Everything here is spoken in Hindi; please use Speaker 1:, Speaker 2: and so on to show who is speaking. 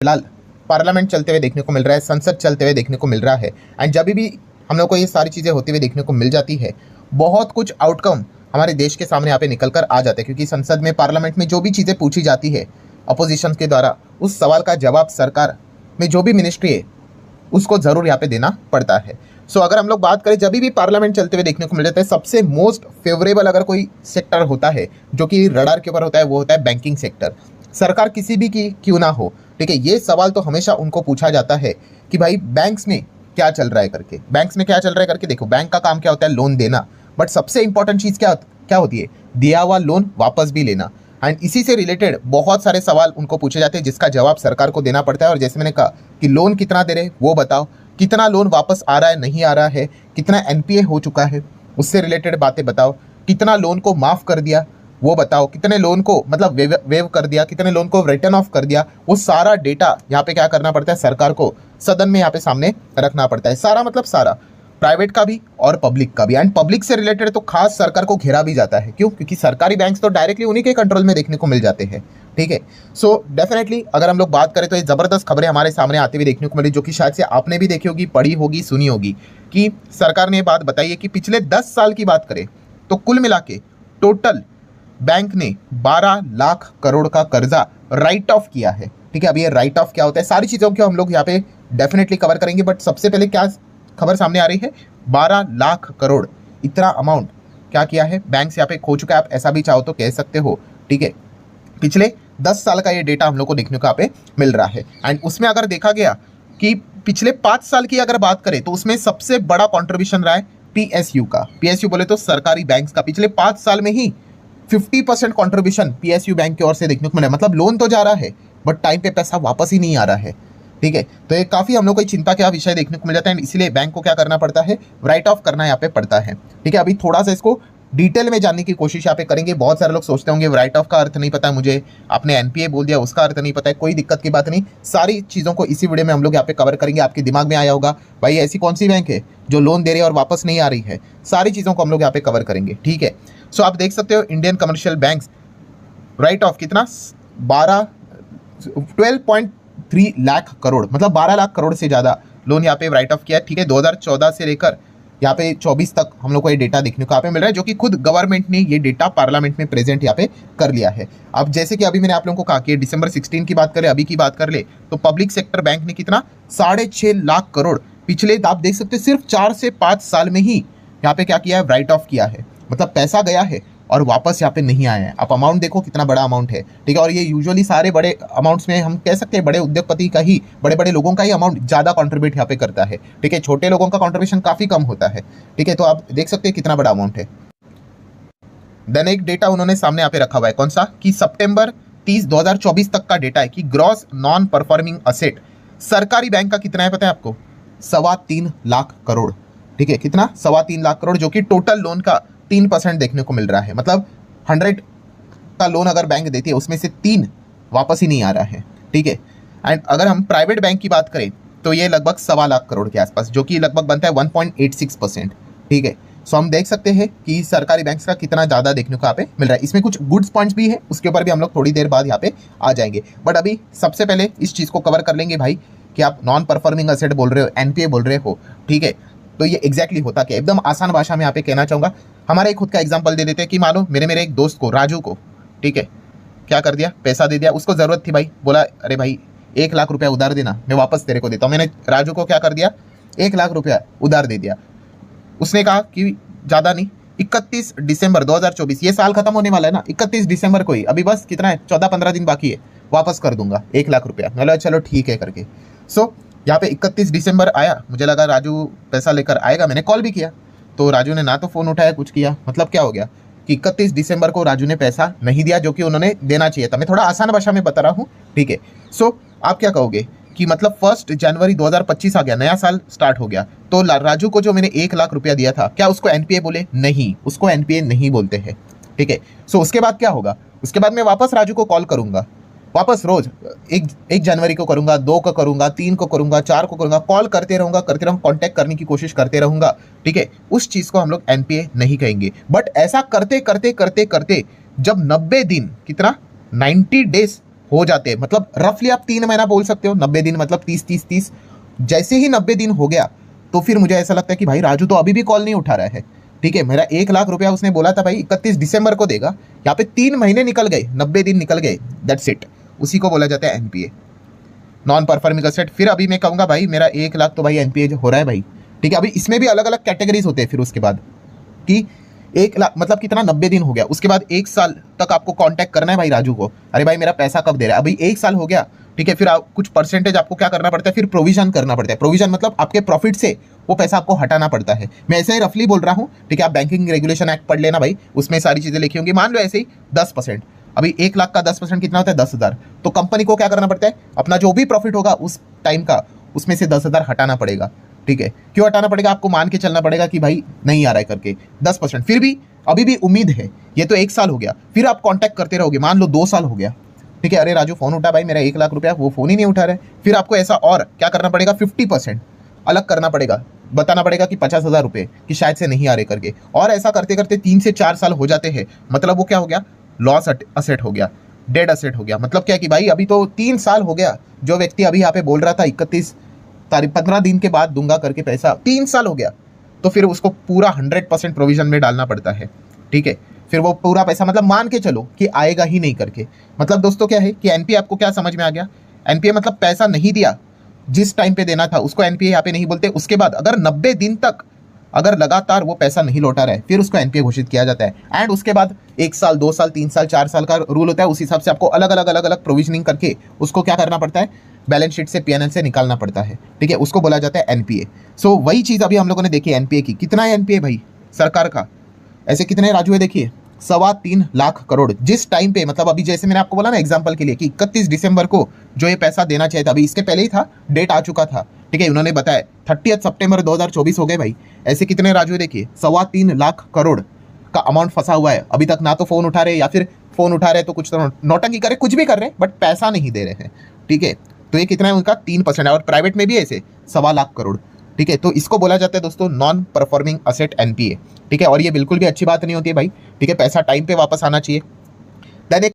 Speaker 1: फिलहाल पार्लियामेंट चलते हुए देखने को मिल रहा है, संसद चलते हुए देखने को मिल रहा है। एंड जब भी हम लोग को ये सारी चीज़ें होती हुई देखने को मिल जाती है, बहुत कुछ आउटकम हमारे देश के सामने यहाँ पे निकल कर आ जाते हैं, क्योंकि संसद में, पार्लियामेंट में जो भी चीज़ें पूछी जाती है अपोजिशन के द्वारा, उस सवाल का जवाब सरकार में जो भी मिनिस्ट्री है उसको ज़रूर यहाँ पे देना पड़ता है। सो अगर हम लोग बात करें, जब भी पार्लियामेंट चलते हुए देखने को मिल जाता है, सबसे मोस्ट फेवरेबल अगर कोई सेक्टर होता है जो कि रडार के ऊपर होता है, वो होता है बैंकिंग सेक्टर। सरकार किसी भी की क्यों ना हो, ठीक है, ये सवाल तो हमेशा उनको पूछा जाता है कि भाई बैंक्स में क्या चल रहा है करके, बैंक्स में क्या चल रहा है करके। देखो, बैंक का काम क्या होता है, लोन देना, बट सबसे इंपॉर्टेंट चीज़ क्या क्या होती है, दिया हुआ लोन वापस भी लेना। एंड इसी से रिलेटेड बहुत सारे सवाल उनको पूछे जाते हैं जिसका जवाब सरकार को देना पड़ता है। और जैसे मैंने कहा कि लोन कितना दे रहे वो बताओ, कितना लोन वापस आ रहा है नहीं आ रहा है, कितना एनपीए हो चुका है उससे रिलेटेड बातें बताओ, कितना लोन को माफ़ कर दिया वो बताओ, कितने लोन को मतलब वेव कर दिया, कितने लोन को रिटर्न ऑफ कर दिया। वो सारा डेटा यहाँ पे क्या करना पड़ता है, सरकार को सदन में यहाँ पे सामने रखना पड़ता है। सारा मतलब सारा, प्राइवेट का भी और पब्लिक का भी। एंड पब्लिक से रिलेटेड तो खास सरकार को घेरा भी जाता है। क्यों? क्योंकि सरकारी बैंक्स तो डायरेक्टली उन्हीं के कंट्रोल में देखने को मिल जाते हैं, ठीक है। सो डेफिनेटली अगर हम लोग बात करें तो ये ज़बरदस्त खबरें हमारे सामने आती हुई देखने को मिली, जो कि शायद से आपने भी देखी होगी, पढ़ी होगी, सुनी होगी, कि सरकार ने बात बताई है कि पिछले 10 साल की बात करें तो कुल मिला के टोटल बैंक ने 12 लाख करोड़ का कर्जा राइट ऑफ किया है, ठीक है। अभी ये राइट ऑफ क्या होता है, सारी चीज़ों को हम लोग यहाँ पे डेफिनेटली कवर करेंगे। बट सबसे पहले क्या खबर सामने आ रही है, 12 लाख करोड़ इतना अमाउंट क्या किया है बैंक से यहाँ पे खो चुका है, आप ऐसा भी चाहो तो कह सकते हो, ठीक है। पिछले 10 साल का ये डेटा हम लोग को देखने को यहाँ पे मिल रहा है। एंड उसमें अगर देखा गया कि पिछले 5 साल की अगर बात करें तो उसमें सबसे बड़ा कॉन्ट्रीब्यूशन रहा है पीएसयू का। पीएसयू बोले तो सरकारी बैंक का। पिछले 5 साल में ही 50% कॉन्ट्रीब्यूशन पीएसयू बैंक की ओर से देखने को मिला। मतलब लोन तो जा रहा है बट टाइम पे पैसा वापस ही नहीं आ रहा है, ठीक है। तो ये काफ़ी हम लोग को चिंता का विषय देखने को मिल जाता है। इसलिए बैंक को क्या करना पड़ता है, राइट ऑफ करना यहाँ पे पड़ता है, ठीक है। अभी थोड़ा सा इसको डिटेल में जानने की कोशिश यहाँ पे करेंगे। बहुत सारे लोग सोचते होंगे राइट ऑफ का अर्थ नहीं पता है मुझे, आपने एनपीए बोल दिया उसका अर्थ नहीं पता है। कोई दिक्कत की बात नहीं, सारी चीज़ों को इसी वीडियो में हम लोग यहाँ पे कवर करेंगे। आपके दिमाग में आया होगा भाई ऐसी कौन सी बैंक है जो लोन दे रही है और वापस नहीं आ रही है, सारी चीज़ों को हम लोग यहाँ पे कवर करेंगे, ठीक है। सो आप देख सकते हो Indian commercial banks right of कितना, 12.3 लाख करोड़, मतलब 12 लाख करोड़ से ज़्यादा लोन यहाँ पे राइट ऑफ किया है, ठीक है। 2014 से लेकर यहाँ पे 24 तक हम लोग को ये डेटा देखने को यहाँ पे मिल रहा है, जो कि खुद गवर्नमेंट ने ये डेटा पार्लियामेंट में प्रेजेंट यहाँ पे कर लिया है। अब जैसे कि अभी मैंने आप लोगों को कहा कि दिसंबर 16 की बात करें, अभी की बात कर ले तो पब्लिक सेक्टर बैंक ने कितना 6.5 लाख करोड़ पिछले, आप देख सकते हैं सिर्फ 4 से 5 साल में ही यहाँ पे क्या किया है, राइट ऑफ किया है। मतलब पैसा गया है और वापस यहाँ पे नहीं आया है। आप अमाउंट देखो कितना बड़ा अमाउंट है, ठीक है। और ये यूजुअली सारे बड़े अमाउंट्स में हम कह सकते हैं बड़े उद्योगपति का ही, बड़े बड़े लोगों का ही अमाउंट ज़्यादा कंट्रीब्यूट यहाँ पे करता है, ठीक है। छोटे लोगों का कंट्रीब्यूशन काफ़ी कम होता है, ठीक है। तो आप देख सकते हैं कितना बड़ा अमाउंट है। देन एक डेटा उन्होंने सामने यहाँ पे रखा हुआ है, कौन सा, कि सितंबर 30 2024 तक का डेटा है कि ग्रॉस नॉन परफॉर्मिंग असेट सरकारी बैंक का कितना है पता है आपको, 3.25 लाख करोड़, ठीक है। कितना, 3.25 लाख करोड़, जो कि टोटल लोन का 3% देखने को मिल रहा है। मतलब 100 का लोन अगर बैंक देती है उसमें से 3 वापस ही नहीं आ रहा है, ठीक है। एंड अगर हम प्राइवेट बैंक की बात करें तो ये लगभग 1.25 लाख करोड़ के आसपास, जो कि लगभग बनता है 1.86%, ठीक है। सो हम देख सकते हैं कि सरकारी बैंक्स का कितना ज़्यादा देखने को यहाँ पे मिल रहा है। इसमें कुछ गुड्स पॉइंट्स भी है, उसके ऊपर भी हम लोग थोड़ी देर बाद यहाँ पे आ जाएंगे। बट अभी सबसे पहले इस चीज़ को कवर कर लेंगे भाई कि आप नॉन परफॉर्मिंग असेट बोल रहे हो, एनपीए बोल रहे हो, ठीक है। तो ये एग्जैक्टली होता क्या, एकदम आसान भाषा में यहाँ पे कहना चाहूँगा। हमारा एक खुद का एग्जांपल दे देते हैं कि मानो मेरे एक दोस्त को, राजू को, ठीक है, क्या कर दिया, पैसा दे दिया, उसको ज़रूरत थी भाई, बोला अरे भाई 1 लाख रुपया उधार देना, मैं वापस तेरे को देता हूँ। मैंने राजू को क्या कर दिया, 1 लाख रुपया उधार दे दिया। उसने कहा कि ज़्यादा नहीं, 31 दिसंबर 2024, ये साल खत्म होने वाला है ना, 31 दिसंबर को ही, अभी बस कितना है, 14-15 दिन बाकी है, वापस कर दूंगा 1 लाख रुपया। बोला चलो ठीक है करके। सो यहाँ पे 31 दिसंबर आया, मुझे लगा राजू पैसा लेकर आएगा, मैंने कॉल भी किया तो राजू ने ना तो फ़ोन उठाया कुछ किया। मतलब क्या हो गया कि 31 दिसंबर को राजू ने पैसा नहीं दिया, जो कि उन्होंने देना चाहिए था। मैं थोड़ा आसान भाषा में बता रहा हूँ, ठीक है। सो आप क्या कहोगे कि मतलब 1 जनवरी 2025 आ गया, नया साल स्टार्ट हो गया, तो राजू को जो मैंने 1 लाख रुपया दिया था, क्या उसको एनपीए बोले? नहीं, उसको एनपीए नहीं बोलते हैं, ठीक है। सो उसके बाद क्या होगा, उसके बाद मैं वापस राजू को कॉल करूंगा, वापस रोज 1 जनवरी को करूंगा, 2 को करूंगा, 3 को करूंगा, 4 को करूंगा, कॉल करते रहूंगा, कांटेक्ट करने की कोशिश करते रहूंगा, ठीक है। उस चीज को हम लोग एनपीए नहीं कहेंगे। बट ऐसा करते करते करते करते जब 90 दिन, कितना, 90 डेज हो जाते हैं, मतलब रफली आप 3 महीना बोल सकते हो, 90 दिन मतलब 30-30-30। जैसे ही 90 दिन हो गया तो फिर मुझे ऐसा लगता है कि भाई राजू तो अभी भी कॉल नहीं उठा रहा है। ठीक है, मेरा 1 लाख रुपया उसने बोला था भाई 31 दिसंबर को देगा, यहाँ पे 3 महीने निकल गए, 90 दिन निकल गए, दैट्स इट। उसी को बोला जाता है एनपीए, नॉन परफॉर्मिंग एसेट। फिर अभी मैं कहूँगा भाई मेरा 1 लाख तो भाई एनपीए हो रहा है भाई। ठीक है, अभी इसमें भी अलग अलग कैटेगरीज होते हैं फिर उसके बाद कि 1 लाख मतलब कितना, 90 दिन हो गया, उसके बाद 1 साल तक आपको कांटेक्ट करना है भाई राजू को, अरे भाई मेरा पैसा कब दे रहा है। अभी 1 साल हो गया, ठीक है, फिर कुछ परसेंटेज आपको क्या करना पड़ता है, फिर प्रोविजन करना पड़ता है। प्रोविजन मतलब आपके प्रॉफिट से वो पैसा आपको हटाना पड़ता है। मैं ऐसे ही रफली बोल रहा हूँ, ठीक है, आप बैंकिंग रेगुलेशन एक्ट पढ़ लेना भाई, उसमें सारी चीजें लिखी होंगी। मान लो ऐसे ही 10%, अभी 1 लाख का 10% कितना होता है, 10,000। तो कंपनी को क्या करना पड़ता है, अपना जो भी प्रॉफिट होगा उस टाइम का, उसमें से 10,000 हटाना पड़ेगा। ठीक है, क्यों हटाना पड़ेगा, आपको मान के चलना पड़ेगा कि भाई नहीं आ रहा है करके 10%, फिर भी अभी भी उम्मीद है। ये तो 1 साल हो गया, फिर आप कांटेक्ट करते रहोगे, मान लो 2 साल हो गया, ठीक है, अरे राजू फोन उठा भाई, मेरा 1 लाख रुपया, वो फोन ही नहीं उठा रहा है। फिर आपको ऐसा और क्या करना पड़ेगा, 50% अलग करना पड़ेगा, बताना पड़ेगा कि 50,000 रुपये कि शायद से नहीं आ रहे करके। और ऐसा करते करते 3 से 4 साल हो जाते हैं, मतलब वो क्या हो गया, लॉस असेट हो गया, डेड असेट हो गया। मतलब क्या कि भाई अभी तो 3 साल हो गया, जो व्यक्ति अभी यहाँ पे बोल रहा था 31 तारीख 15 दिन के बाद दूंगा करके पैसा, 3 साल हो गया, तो फिर उसको पूरा 100% प्रोविजन में डालना पड़ता है। ठीक है, फिर वो पूरा पैसा मतलब मान के चलो कि आएगा ही नहीं करके। मतलब दोस्तों क्या है कि एनपीए आपको क्या समझ में आ गया, एनपीए मतलब पैसा नहीं दिया, जिस टाइम पे देना था उसको एनपीए यहाँ पे नहीं बोलते। उसके बाद अगर 90 दिन तक अगर लगातार वो पैसा नहीं लौटा रहा है, फिर उसको एनपीए घोषित किया जाता है। एंड उसके बाद 1 साल, 2 साल, 3 साल, 4 साल का रूल होता है। उस हिसाब से आपको अलग अलग प्रोविजनिंग करके उसको क्या करना पड़ता है, बैलेंस शीट से, पीएनएल से निकालना पड़ता है। ठीक है, उसको बोला जाता है एनपीए। सो वही चीज अभी हम लोगों ने देखी एनपीए की। कितना है एनपीए भाई सरकार का, ऐसे कितने राजू है देखिए, 3.25 लाख करोड़। जिस टाइम पे मतलब अभी जैसे मैंने आपको बोला ना एग्जांपल के लिए कि 31 दिसंबर को जो ये पैसा देना चाहिए था, अभी इसके पहले ही था, डेट आ चुका था। ठीक है, उन्होंने बताया 30 सितंबर 2024 हो गए भाई। ऐसे कितने राजू है देखिए, 3.25 लाख करोड़ का अमाउंट फंसा हुआ है। अभी तक ना तो फोन उठा रहे, या फिर फोन उठा रहे तो कुछ तो नौटंकी करे, कुछ भी कर रहे हैं, बट पैसा नहीं दे रहे हैं। ठीक है, तो ये कितना है उनका, 3% है। और प्राइवेट में भी ऐसे 1.25 लाख करोड़। ठीक है, तो इसको बोला जाता है दोस्तों नॉन परफॉर्मिंग असेट एनपीए। ठीक है, और ये बिल्कुल भी अच्छी बात नहीं होती है भाई। ठीक है, पैसा टाइम पे वापस आना चाहिए।